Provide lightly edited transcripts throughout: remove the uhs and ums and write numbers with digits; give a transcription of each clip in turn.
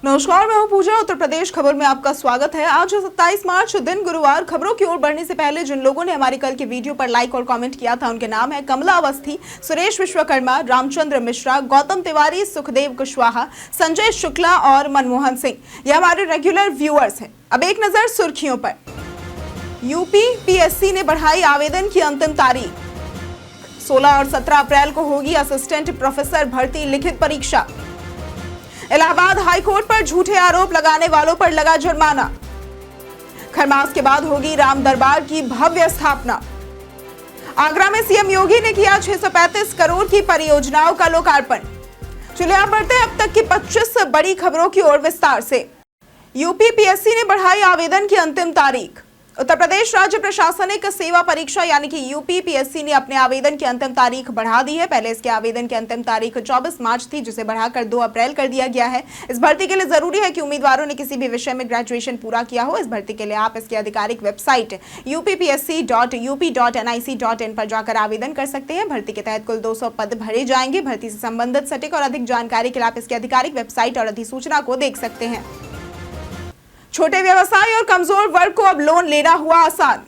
नमस्कार, मैं हूं पूजा। उत्तर प्रदेश खबर में आपका स्वागत है। आज 27 मार्च दिन गुरुवार। खबरों की ओर बढ़ने से पहले जिन लोगों ने हमारी कल के वीडियो पर लाइक और कमेंट किया था उनके नाम है कमला अवस्थी, सुरेश विश्वकर्मा, रामचंद्र मिश्रा, गौतम तिवारी, सुखदेव कुशवाहा, संजय शुक्ला और मनमोहन सिंह। ये हमारे रेगुलर व्यूअर्स हैं। अब एक नजर सुर्खियों पर। यूपी पीएससी ने बढ़ाई आवेदन की अंतिम तारीख। 16 और 17 अप्रैल को होगी असिस्टेंट प्रोफेसर भर्ती लिखित परीक्षा। इलाहाबाद हाईकोर्ट पर झूठे आरोप लगाने वालों पर लगा जुर्माना। खरमास के बाद होगी राम दरबार की भव्य स्थापना। आगरा में सीएम योगी ने किया 635 करोड़ की परियोजनाओं का लोकार्पण। चलिए आप बढ़ते हैं अब तक की 25 बड़ी खबरों की ओर विस्तार से। यूपी पीएससी ने बढ़ाई आवेदन की अंतिम तारीख। उत्तर प्रदेश राज्य प्रशासनिक सेवा परीक्षा यानी कि यूपी पीएससी ने अपने आवेदन की अंतिम तारीख बढ़ा दी है। पहले इसके आवेदन की अंतिम तारीख 24 मार्च थी, जिसे बढ़ाकर 2 अप्रैल कर दिया गया है। इस भर्ती के लिए जरूरी है कि उम्मीदवारों ने किसी भी विषय में ग्रेजुएशन पूरा किया हो। इस भर्ती के लिए आप इसकी आधिकारिक वेबसाइट upsc.up.nic.in पर जाकर आवेदन कर सकते हैं। भर्ती के तहत कुल 200 पद भरे जाएंगे। भर्ती से संबंधित सटीक और अधिक जानकारी के लिए आप इसकी आधिकारिक वेबसाइट और अधिसूचना को देख सकते हैं। छोटे व्यवसाय और कमजोर वर्ग को अब लोन लेना हुआ आसान।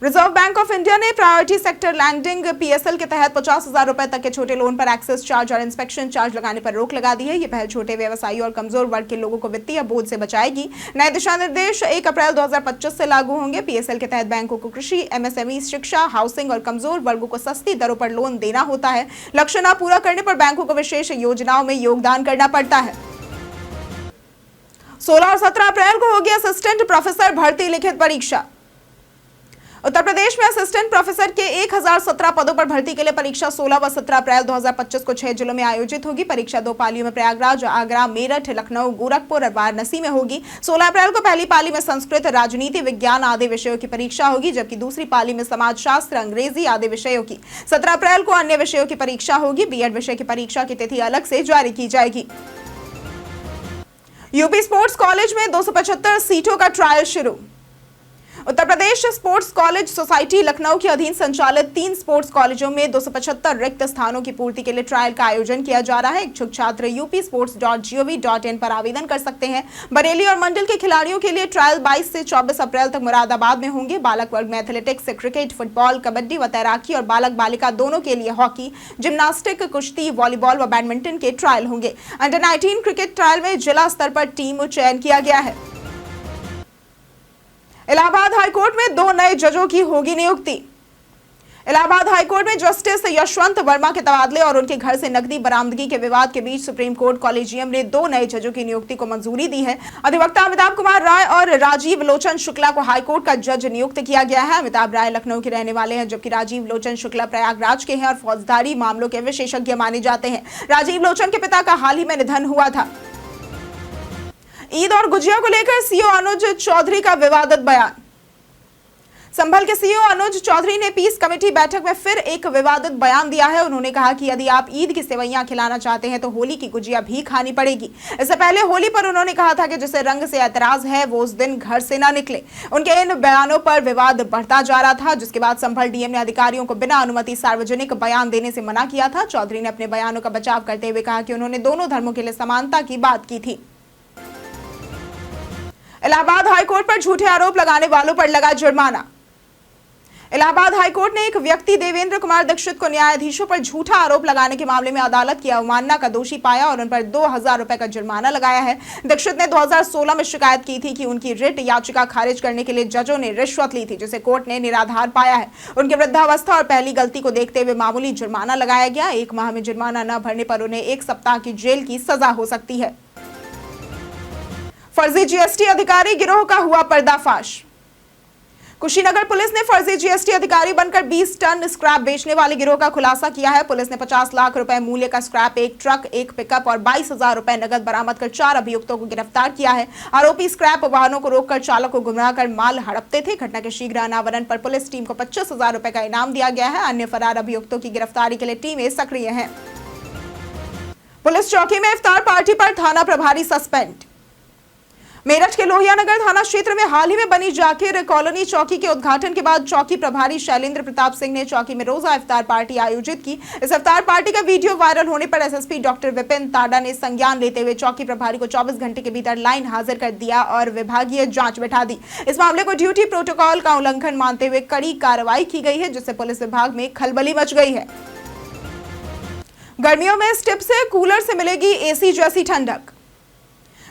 रिजर्व बैंक ऑफ इंडिया ने प्रायोरिटी सेक्टर लैंडिंग पीएसएल के तहत 50,000 रुपए तक के छोटे लोन पर एक्सेस चार्ज और इंस्पेक्शन चार्ज लगाने पर रोक लगा दी है। यह पहल छोटे व्यवसायी और कमजोर वर्ग के लोगों को वित्तीय बोझ से बचाएगी। नए दिशा निर्देश 1 अप्रैल 2025 से लागू होंगे। पीएसएल के तहत बैंकों को कृषि, एमएसएमई, शिक्षा, हाउसिंग और कमजोर वर्गों को सस्ती दरों पर लोन देना होता है। लक्ष्य न पूरा करने पर बैंकों को विशेष योजनाओं में योगदान करना पड़ता है। 16 और 17 अप्रैल को होगी असिस्टेंट प्रोफेसर भर्ती लिखित परीक्षा। उत्तर प्रदेश में असिस्टेंट प्रोफेसर के 1017 पदों पर भर्ती के लिए परीक्षा 16 व 17 अप्रैल 2025 को 6 जिलों में आयोजित होगी। परीक्षा 2 पालियों में प्रयागराज, आगरा, मेरठ, लखनऊ, गोरखपुर और वाराणसी में होगी। 16 अप्रैल को पहली पाली में संस्कृत, राजनीति, विज्ञान आदि विषयों की परीक्षा होगी, जबकि दूसरी पाली में समाजशास्त्र, अंग्रेजी आदि विषयों की। 17 अप्रैल को अन्य विषयों की परीक्षा होगी। बीएड विषय की परीक्षा की तिथि अलग से जारी की जाएगी। यूपी स्पोर्ट्स कॉलेज में 275 सीटों का ट्रायल शुरू। Uttar Pradesh sports college society Lucknow के अधीन संचालित 3 स्पोर्ट्स कॉलेजों में 275 रिक्त स्थानों की पूर्ति के लिए ट्रायल का आयोजन किया जा रहा है। इच्छुक छात्र upsports.gov.in पर आवेदन कर सकते हैं। बरेली और मंडल के खिलाड़ियों के लिए ट्रायल 22 से 24 अप्रैल तक मुरादाबाद में होंगे। बालक वर्ग में एथलेटिक्स, क्रिकेट, फुटबॉल, कबड्डी व तैराकी और बालक बालिका दोनों के लिए हॉकी, जिम्नास्टिक, कुश्ती, वॉलीबॉल व बैडमिंटन के ट्रायल होंगे। अंडर 19 क्रिकेट ट्रायल में जिला स्तर पर टीम चयन किया गया है। इलाहाबाद हाईकोर्ट में 2 नए जजों की होगी नियुक्ति। इलाहाबाद हाईकोर्ट में जस्टिस यशवंत वर्मा के तबादले और उनके घर से नकदी बरामदगी के विवाद के बीच सुप्रीम कोर्ट कॉलेजियम ने 2 नए जजों की नियुक्ति को मंजूरी दी है। अधिवक्ता अमिताभ कुमार राय और राजीव लोचन शुक्ला को हाईकोर्ट का जज नियुक्त किया गया है। अमिताभ राय लखनऊ के रहने वाले हैं, जबकि राजीव लोचन शुक्ला प्रयागराज के हैं और फौजदारी मामलों के विशेषज्ञ माने जाते हैं। राजीव लोचन के पिता का हाल ही में निधन हुआ था। ईद और गुजिया को लेकर सीओ अनुज चौधरी का विवादित बयान। संभल के सीईओ अनुज चौधरी ने पीस कमेटी बैठक में फिर एक विवादित बयान दिया है। उन्होंने कहा कि यदि आप ईद की सेवैयां खिलाना चाहते हैं तो होली की गुजिया भी खानी पड़ेगी। इससे पहले होली पर उन्होंने कहा था कि जिसे रंग से ऐतराज है वो उस दिन घर से ना निकले। उनके इन बयानों पर विवाद बढ़ता जा रहा था, जिसके बाद संभल डीएम ने अधिकारियों को बिना अनुमति सार्वजनिक बयान देने से मना किया था। चौधरी ने अपने बयानों का बचाव करते हुए कहा कि उन्होंने दोनों धर्मों के लिए समानता की बात की थी। इलाहाबाद हाईकोर्ट पर झूठे आरोप लगाने वालों पर लगा जुर्माना। इलाहाबाद हाईकोर्ट ने एक व्यक्ति देवेंद्र कुमार दीक्षित को न्यायाधीशों पर झूठा आरोप लगाने के मामले में अदालत की अवमानना का दोषी पाया और उन पर 2,000 रुपए का जुर्माना लगाया है। दीक्षित ने 2016 में शिकायत की थी कि उनकी रिट याचिका खारिज करने के लिए जजों ने रिश्वत ली थी, जिसे कोर्ट ने निराधार पाया है। उनकी वृद्धावस्था और पहली गलती को देखते हुए मामूली जुर्माना लगाया गया। 1 माह में जुर्माना न भरने पर उन्हें 1 सप्ताह की जेल की सजा हो सकती है। फर्जी जीएसटी अधिकारी गिरोह का हुआ पर्दाफाश। कुशीनगर पुलिस ने फर्जी जीएसटी अधिकारी बनकर 20 टन स्क्रैप बेचने वाले गिरोह का खुलासा किया है। पुलिस ने 50 लाख रुपए मूल्य का स्क्रैप, 1 ट्रक, 1 पिकअप और 22,000 रुपए नगद बरामद कर 4 अभियुक्तों को गिरफ्तार किया है। आरोपी स्क्रैप वाहनों को रोककर चालक को गुमराह कर माल हड़पते थे। घटना के शीघ्र अनावरण पर पुलिस टीम को 25,000 रुपए का इनाम दिया गया है। अन्य फरार अभियुक्तों की गिरफ्तारी के लिए टीमें सक्रिय हैं। पुलिस चौकी में इफ्तार पार्टी पर थाना प्रभारी सस्पेंड। मेरठ के लोहियानगर थाना क्षेत्र में हाल ही में बनी जाकिर कॉलोनी चौकी के उद्घाटन के बाद चौकी प्रभारी शैलेंद्र प्रताप सिंह ने चौकी में रोजा इफ्तार पार्टी आयोजित की। इस इफ्तार पार्टी का वीडियो वायरल होने पर एसएसपी डॉक्टर विपिन ताडा ने संज्ञान लेते हुए चौकी प्रभारी को 24 घंटे के भीतर लाइन हाजिर कर दिया और विभागीय जांच बैठा दी। इस मामले को ड्यूटी प्रोटोकॉल का उल्लंघन मानते हुए कड़ी कार्रवाई की गई है, जिससे पुलिस विभाग में खलबली मच गई है। गर्मियों में स्टिप से कूलर से मिलेगी एसी जैसी ठंडक।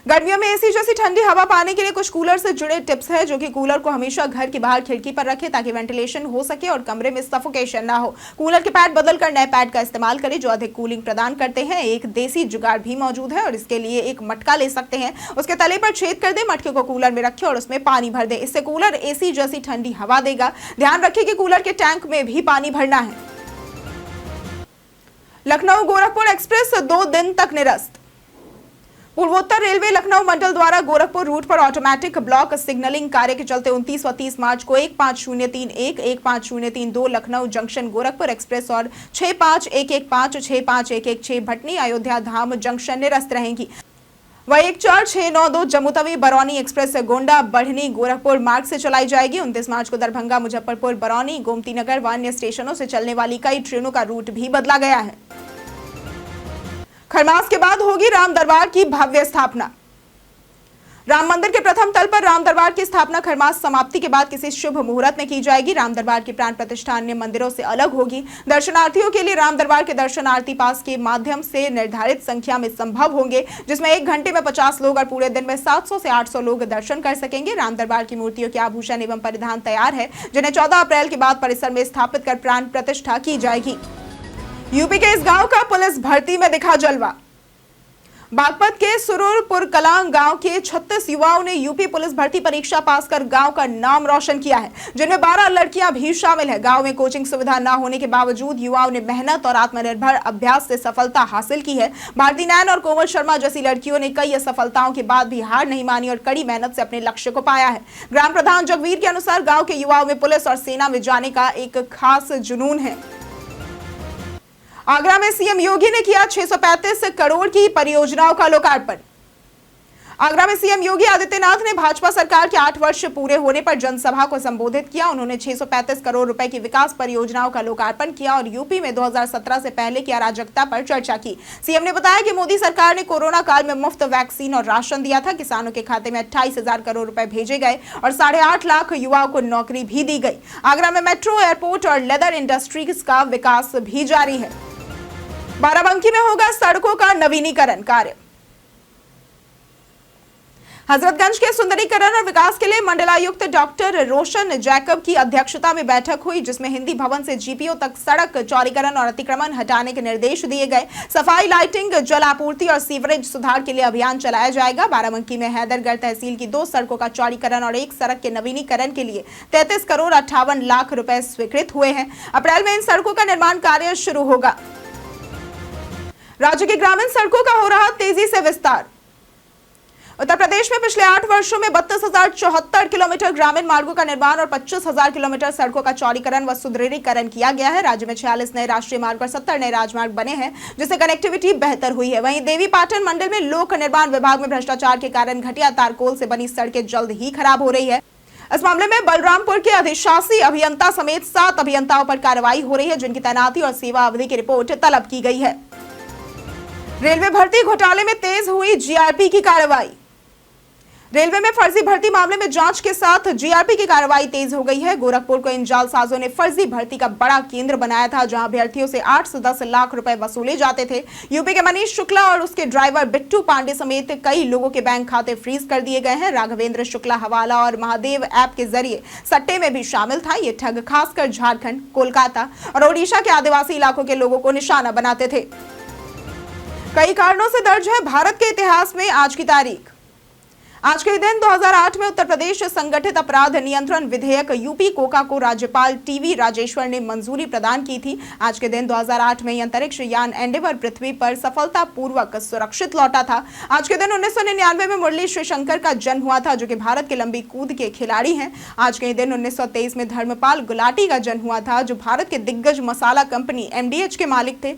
गर्मियों में एसी जैसी ठंडी हवा पाने के लिए कुछ कूलर से जुड़े टिप्स हैं, जो कि कूलर को हमेशा घर के बाहर खिड़की पर रखें ताकि वेंटिलेशन हो सके और कमरे में सफोकेशन ना हो। कूलर के पैड बदलकर नए पैड का इस्तेमाल करें जो अधिक कूलिंग प्रदान करते हैं। एक देसी जुगाड़ भी मौजूद है और इसके लिए एक मटका ले सकते हैं, उसके तले पर छेद कर दे, मटके को कूलर में रखें और उसमें पानी भर दे। इससे कूलर एसी जैसी ठंडी हवा देगा। ध्यान रखें कि कूलर के टैंक में भी पानी भरना है। लखनऊ गोरखपुर एक्सप्रेस 2 दिन तक निरस्त। पूर्वोत्तर रेलवे लखनऊ मंडल द्वारा गोरखपुर रूट पर ऑटोमेटिक ब्लॉक सिग्नलिंग कार्य के चलते 29 व 30 मार्च को 15031, 15032 लखनऊ जंक्शन गोरखपुर एक्सप्रेस और 65115, 65116 भटनी अयोध्या धाम जंक्शन निरस्त रहेंगी। वह 14692 जम्मू तवी बरौनी एक्सप्रेस गोंडा बढ़नी गोरखपुर मार्ग से चलाई जाएगी। 29 मार्च को दरभंगा मुजफ्फरपुर बरौनी गोमती नगर व अन्य स्टेशनों से चलने वाली कई ट्रेनों का रूट भी बदला गया है। खरमास के बाद होगी राम दरबार की भव्य स्थापना। राम मंदिर के प्रथम तल पर राम दरबार की स्थापना खरमास समाप्ति के बाद किसी शुभ मुहूर्त में की जाएगी। राम दरबार की प्राण प्रतिष्ठा अन्य मंदिरों से अलग होगी। दर्शनार्थियों के लिए राम दरबार के दर्शन आरती पास के माध्यम से निर्धारित संख्या में संभव होंगे, जिसमें 1 घंटे में 50 लोग और पूरे दिन में 700 से 800 लोग दर्शन कर सकेंगे। राम दरबार की मूर्तियों के आभूषण एवं परिधान तैयार है, जिन्हें 14 अप्रैल के बाद परिसर में स्थापित कर प्राण प्रतिष्ठा की जाएगी। यूपी के इस गांव का पुलिस भर्ती में दिखा जलवा। बागपत के सुरूरपुर कलां गांव के 36 युवाओं ने यूपी पुलिस भर्ती परीक्षा पास कर गांव का नाम रोशन किया है, जिनमें 12 लड़कियां भी शामिल है। गांव में कोचिंग सुविधा न होने के बावजूद युवाओं ने मेहनत और आत्मनिर्भर अभ्यास से सफलता हासिल की है। भारती नैन और कोमल शर्मा जैसी लड़कियों ने कई असफलताओं के बाद भी हार नहीं मानी और कड़ी मेहनत से अपने लक्ष्य को पाया है। ग्राम प्रधान जगवीर के अनुसार गाँव के युवाओं में पुलिस और सेना में जाने का एक खास जुनून है। आगरा में सीएम योगी ने किया 635 करोड़ की परियोजनाओं का लोकार्पण। आगरा में सीएम योगी आदित्यनाथ ने भाजपा सरकार के 8 वर्ष पूरे होने पर जनसभा को संबोधित किया। उन्होंने 635 करोड़ रुपए की विकास परियोजनाओं का लोकार्पण किया और यूपी में 2017 से पहले की अराजकता पर चर्चा की। सीएम ने बताया कि मोदी सरकार ने कोरोना काल में मुफ्त वैक्सीन और राशन दिया था। किसानों के खाते में 28,000 करोड़ रुपए भेजे गए और 8.5 लाख युवाओं को नौकरी भी दी गई। आगरा में मेट्रो, एयरपोर्ट और लेदर इंडस्ट्रीज का विकास भी जारी है। बाराबंकी में होगा सड़कों का नवीनीकरण कार्य। हजरतगंज के सुंदरीकरण और विकास के लिए मंडलायुक्त डॉक्टर रोशन जैकब की अध्यक्षता में बैठक हुई, जिसमें हिंदी भवन से जीपीओ तक सड़क चौड़ीकरण और अतिक्रमण हटाने के निर्देश दिए गए। सफाई, लाइटिंग, जल आपूर्ति और सीवरेज सुधार के लिए अभियान चलाया जाएगा। बाराबंकी में हैदरगढ़ तहसील की 2 सड़कों का चौड़ीकरण और 1 सड़क के नवीनीकरण के लिए 33 करोड़ 58 लाख रुपए स्वीकृत हुए हैं। अप्रैल में इन सड़कों का निर्माण कार्य शुरू होगा। राज्य की ग्रामीण सड़कों का हो रहा तेजी से विस्तार। उत्तर प्रदेश में पिछले 8 वर्षों में 32,074 किलोमीटर ग्रामीण मार्गों का निर्माण और 25,000 किलोमीटर सड़कों का चौड़ीकरण व सुदृढ़ीकरण किया गया है। राज्य में 46 नए राष्ट्रीय मार्ग और 70 नए राजमार्ग बने हैं, जिससे कनेक्टिविटी बेहतर हुई है। वहीं देवीपाटन मंडल में लोक निर्माण विभाग में भ्रष्टाचार के कारण घटिया तारकोल से बनी सड़कें जल्द ही खराब हो रही है। इस मामले में बलरामपुर के अधिशासी अभियंता समेत 7 अभियंताओं पर कार्रवाई हो रही है, जिनकी तैनाती और सेवा अवधि की रिपोर्ट तलब की गई है। रेलवे भर्ती घोटाले में तेज हुई जीआरपी की कार्रवाई। रेलवे में फर्जी भर्ती मामले में जांच के साथ जीआरपी की कार्रवाई तेज हो गई है। गोरखपुर को इन जालसाजों ने फर्जी भर्ती का बड़ा केंद्र बनाया था, जहां अभ्यर्थियों से 8 से 10 लाख रुपए वसूले जाते थे। यूपी के मनीष शुक्ला और उसके ड्राइवर बिट्टू पांडे समेत कई लोगों के बैंक खाते फ्रीज कर दिए गए हैं। राघवेंद्र शुक्ला हवाला और महादेव ऐप के जरिए सट्टे में भी शामिल था। ये ठग खासकर झारखंड, कोलकाता और ओडिशा के आदिवासी इलाकों के लोगों को निशाना बनाते थे। कई कारणों से दर्ज है भारत के इतिहास में आज की तारीख। आज के दिन 2008 में उत्तर प्रदेश संगठित अपराध नियंत्रण विधेयक यूपी कोका को राज्यपाल टीवी राजेश्वर ने मंजूरी प्रदान की थी। आज के दिन 2008 में अंतरिक्ष यान एंडेवर पृथ्वी पर सफलतापूर्वक सुरक्षित लौटा था। आज के दिन 1999 में मुरली श्रीशंकर का जन्म हुआ था, जो कि भारत के लंबी कूद के खिलाड़ी हैं। आज के दिन 1923 में धर्मपाल गुलाटी का जन्म हुआ था, जो भारत के दिग्गज मसाला कंपनी MDH के मालिक थे।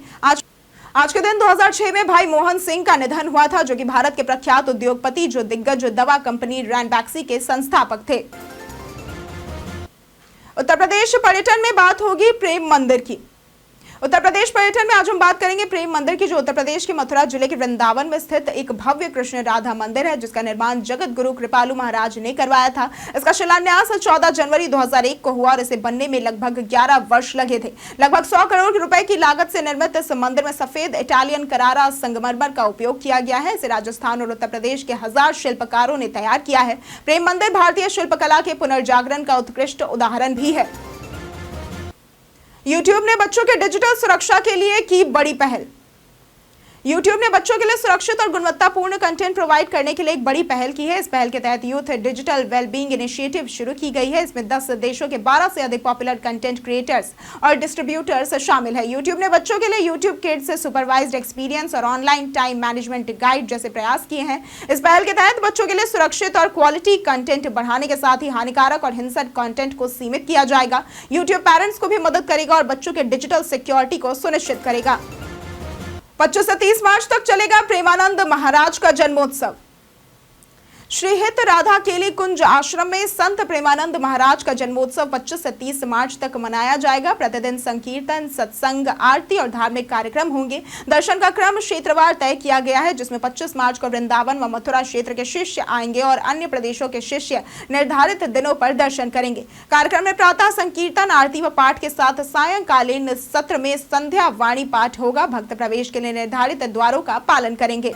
आज के दिन 2006 में भाई मोहन सिंह का निधन हुआ था, जो कि भारत के प्रख्यात उद्योगपति जो दिग्गज दवा कंपनी रैनबैक्सी के संस्थापक थे। उत्तर प्रदेश पर्यटन में बात होगी प्रेम मंदिर की। उत्तर प्रदेश पर्यटन में आज हम बात करेंगे प्रेम मंदिर की, जो उत्तर प्रदेश के मथुरा जिले के वृंदावन में स्थित एक भव्य कृष्ण राधा मंदिर है, जिसका निर्माण जगत गुरु कृपालु महाराज ने करवाया था। इसका शिलान्यास 14 जनवरी 2001 को हुआ और इसे बनने में लगभग 11 वर्ष लगे थे। लगभग 100 करोड़ रुपए की लागत से निर्मित इस मंदिर में सफेद इटालियन करारा संगमरमर का उपयोग किया गया है। इसे राजस्थान और उत्तर प्रदेश के 1000 शिल्पकारों ने तैयार किया है। प्रेम मंदिर भारतीय शिल्पकला के पुनर्जागरण का उत्कृष्ट उदाहरण भी है। YouTube ने बच्चों के डिजिटल सुरक्षा के लिए की बड़ी पहल। YouTube ने बच्चों के लिए सुरक्षित और गुणवत्तापूर्ण कंटेंट प्रोवाइड करने के लिए एक बड़ी पहल की है। इस पहल के तहत यूथ डिजिटल वेलबींग इनिशिएटिव शुरू की गई है। इसमें 10 देशों के 12 से अधिक पॉपुलर कंटेंट क्रिएटर्स और डिस्ट्रीब्यूटर्स शामिल है। YouTube ने बच्चों के लिए YouTube किड्स से सुपरवाइज्ड एक्सपीरियंस और ऑनलाइन टाइम मैनेजमेंट गाइड जैसे प्रयास किए हैं। इस पहल के तहत बच्चों के लिए सुरक्षित और क्वालिटी कंटेंट बढ़ाने के साथ ही हानिकारक और हिंसक कंटेंट को सीमित किया जाएगा। YouTube पेरेंट्स को भी मदद करेगा और बच्चों के डिजिटल सिक्योरिटी को सुनिश्चित करेगा। 25 से 30 मार्च तक चलेगा प्रेमानंद महाराज का जन्मोत्सव। श्री हित राधा केली कुंज आश्रम में संत प्रेमानंद महाराज का जन्मोत्सव 25 से 30 मार्च तक मनाया जाएगा। प्रतिदिन संकीर्तन, सत्संग, आरती और धार्मिक कार्यक्रम होंगे। दर्शन का क्रम क्षेत्रवार तय किया गया है, जिसमें 25 मार्च को वृंदावन व मथुरा क्षेत्र के शिष्य आएंगे और अन्य प्रदेशों के शिष्य निर्धारित दिनों पर दर्शन करेंगे। कार्यक्रम में प्रातः संकीर्तन, आरती व पाठ के साथ सायंकालीन सत्र में संध्या वाणी पाठ होगा। भक्त प्रवेश के लिए निर्धारित द्वारों का पालन करेंगे।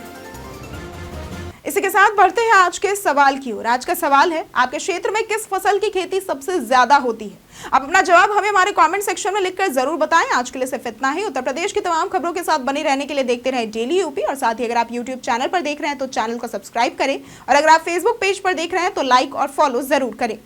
इसी के साथ बढ़ते हैं आज के सवाल की ओर। आज का सवाल है, आपके क्षेत्र में किस फसल की खेती सबसे ज्यादा होती है? आप अपना जवाब हमें हमारे कमेंट सेक्शन में लिखकर जरूर बताएं। आज के लिए सिर्फ इतना ही। उत्तर प्रदेश की तमाम खबरों के साथ बने रहने के लिए देखते रहें डेली यूपी। और साथ ही अगर आप यूट्यूब चैनल पर देख रहे हैं तो चैनल को सब्सक्राइब करें, और अगर आप फेसबुक पेज पर देख रहे हैं तो लाइक और फॉलो जरूर करें।